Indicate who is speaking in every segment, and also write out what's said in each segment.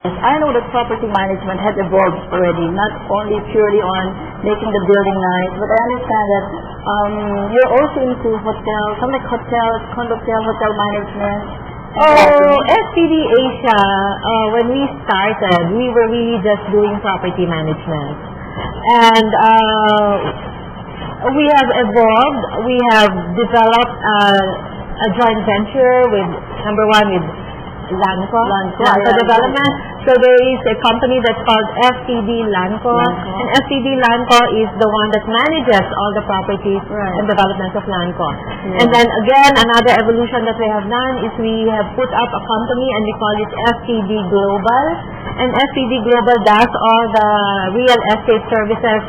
Speaker 1: Yes, I know that property management has evolved already, not only purely on making the building nice, but I understand that you're also into hotels, something like hotels, hotel management.
Speaker 2: Oh, SPD Asia, when we started, we were really just doing property management. And we have evolved, we have developed a joint venture with, number one, with Lanco Development. So there is a company that's called FTD Lanco. And FTD Lanco is the one that manages all the properties and developments of Lanco. And then again, another evolution that we have done is we have put up a company and we call it FTD Global. And FTD Global does all the real estate services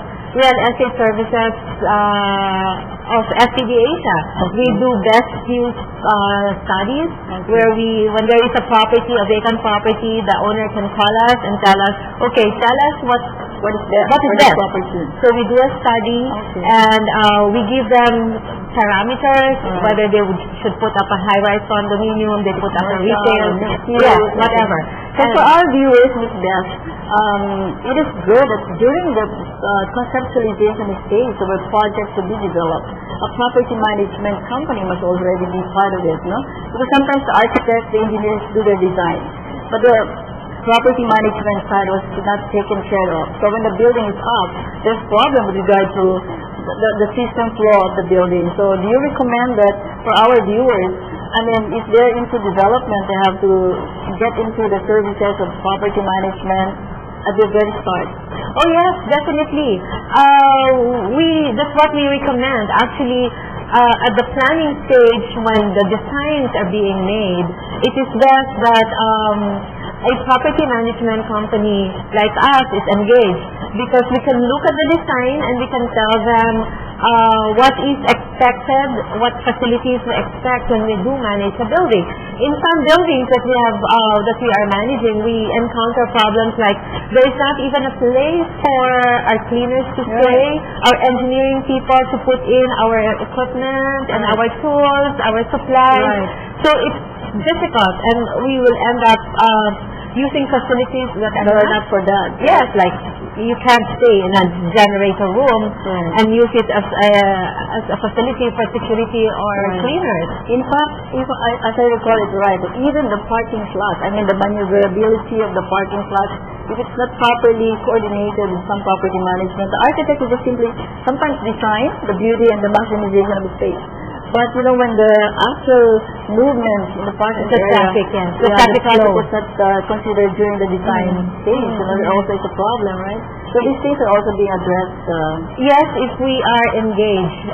Speaker 2: of FTD Asia. We do best use studies where when there is a property, a vacant property, the owner can call us and tell us, okay, tell us what is best property. So we do a study and we give them parameters, whether they should put up a high-rise condominium, they put up a retail, whatever.
Speaker 1: So for our viewers, Ms. Beth, it is good that during the conceptualization stage of a project to be developed, a property management company must already be part of it, no? Because sometimes the architects, the engineers do their design, but the property management side was not taken care of. So when the building is up, there's problem with regard to the system flow of the building. So do you recommend that for our viewers, I mean, if they're into development, they have to get into the services of property management at the very start?
Speaker 2: Oh yes, definitely. That's what we recommend. Actually, at the planning stage, when the designs are being made, it is best that a property management company like us is engaged, because we can look at the design and we can tell them what is expected, what facilities we expect when we do manage a building. In some buildings that we are managing, we encounter problems like there is not even a place for our cleaners to stay, our engineering people to put in our equipment and our tools, our supplies. So it's difficult, and we will end up using facilities that are not for that. Yes, like you can't stay in a generator room and use it as a facility for security or cleaners.
Speaker 1: In fact, as I recall it right, even the parking slot, I mean the maneuverability of the parking slot, if it's not properly coordinated with some property management, the architect will just simply sometimes design the beauty and the maximization of the space. But you know, when the actual movement in the parking area, the traffic flow is not considered during the design stage, it also is a problem, right? So these things are also being addressed.
Speaker 2: Yes, if we are engaged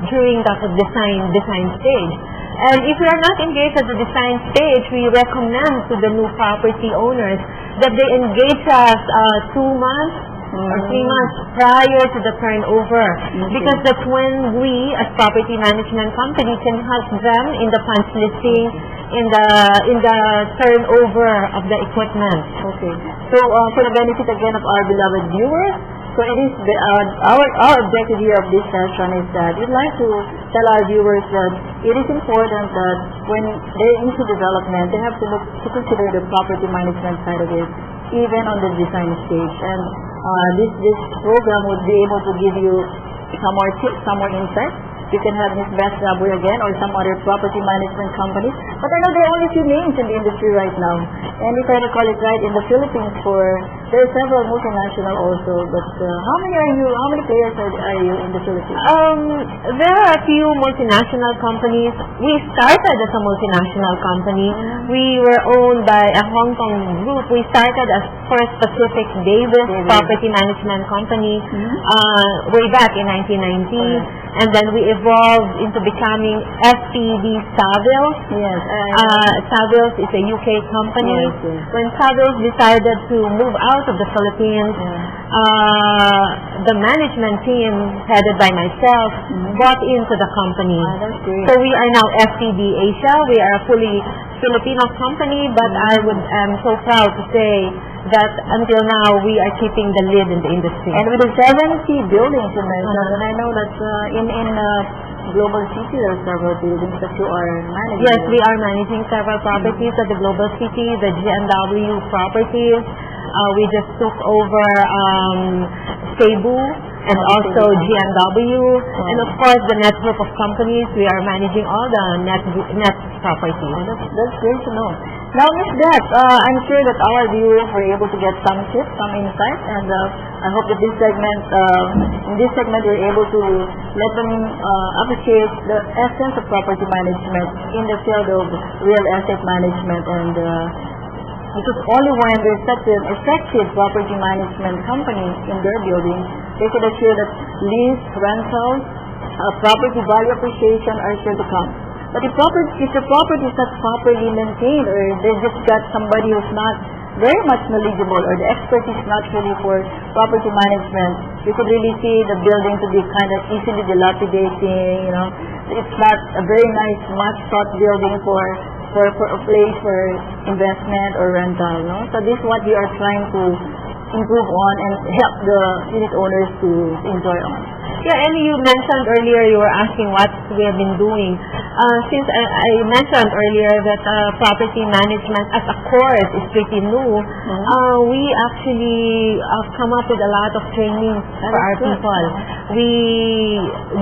Speaker 2: during the design stage. And if we are not engaged at the design stage, we recommend to the new property owners that they engage us 2 months or 3 months prior to the turnover, because that's when we as property management company can help them in the punch listing, in the turnover of the equipment.
Speaker 1: Okay. So for the benefit again of our beloved viewers, so it is our objective here of this session is that we'd like to tell our viewers that it is important that when they're into development, they have to consider the property management side of it, even on the design stage. And this program would be able to give you some more tips, some more insights. You can have Ms. Beth Rabuy again or some other property management companies. But I know there are only few names in the industry right now. And if I recall it right, in the Philippines there are several multinational also. But how many players are you in the Philippines?
Speaker 2: There are a few multinational companies. We started as a multinational company. We were owned by a Hong Kong group. We started as First Pacific Davis Property Management Company way back in 1990. And then we evolved into becoming FPD Savills.
Speaker 1: Yes.
Speaker 2: Savills is a UK company.
Speaker 1: Yes.
Speaker 2: When Savills decided to move out of the Philippines, the management team, headed by myself, bought into the company.
Speaker 1: That's great.
Speaker 2: So we are now FPD Asia. We are a fully Filipino company, but I am so proud to say that until now we are keeping the lead in the industry.
Speaker 1: And with the 70 buildings you mentioned, and I know that Global City, there are several buildings that you are managing.
Speaker 2: Yes, we are managing several properties at the Global City, the GNW properties. We just took over Cebu and also GNW, and of course the network of companies. We are managing all the net properties.
Speaker 1: That's great to know. Now, Ms. Beth, I'm sure that our viewers were able to get some tips, some insights, and I hope that in this segment, we're able to let them appreciate the essence of property management in the field of real estate management, and because only when there's such an effective property management company in their building, they could assure that lease, rentals, property value appreciation are sure to come. But if the property is not properly maintained, or they just got somebody who's not very much knowledgeable, or the expertise not really for property management, you could really see the building to be kind of easily dilapidating. It's not a very nice, much thought building for a place for investment or rental. So this is what we are trying to improve on and help the unit owners to enjoy on.
Speaker 2: Yeah, and you mentioned earlier, you were asking what we have been doing. Since I mentioned earlier that property management as a course is pretty new, we actually have come up with a lot of training for our people. We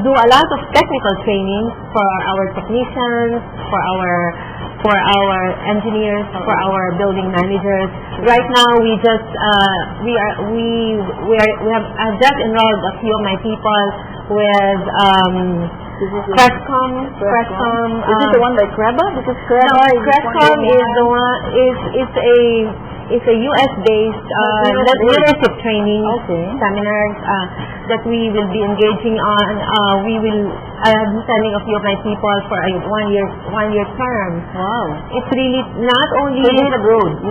Speaker 2: do a lot of technical training for our technicians, for our engineers, for our building managers. Right now, we have just enrolled a few of my people with Crestcom.
Speaker 1: Is this the one by Creba? Because Creba
Speaker 2: Crestcom is a US-based leadership training seminars that we will be engaging on. We will be sending a few of my people for a one year term.
Speaker 1: Wow!
Speaker 2: It's really not only
Speaker 1: abroad.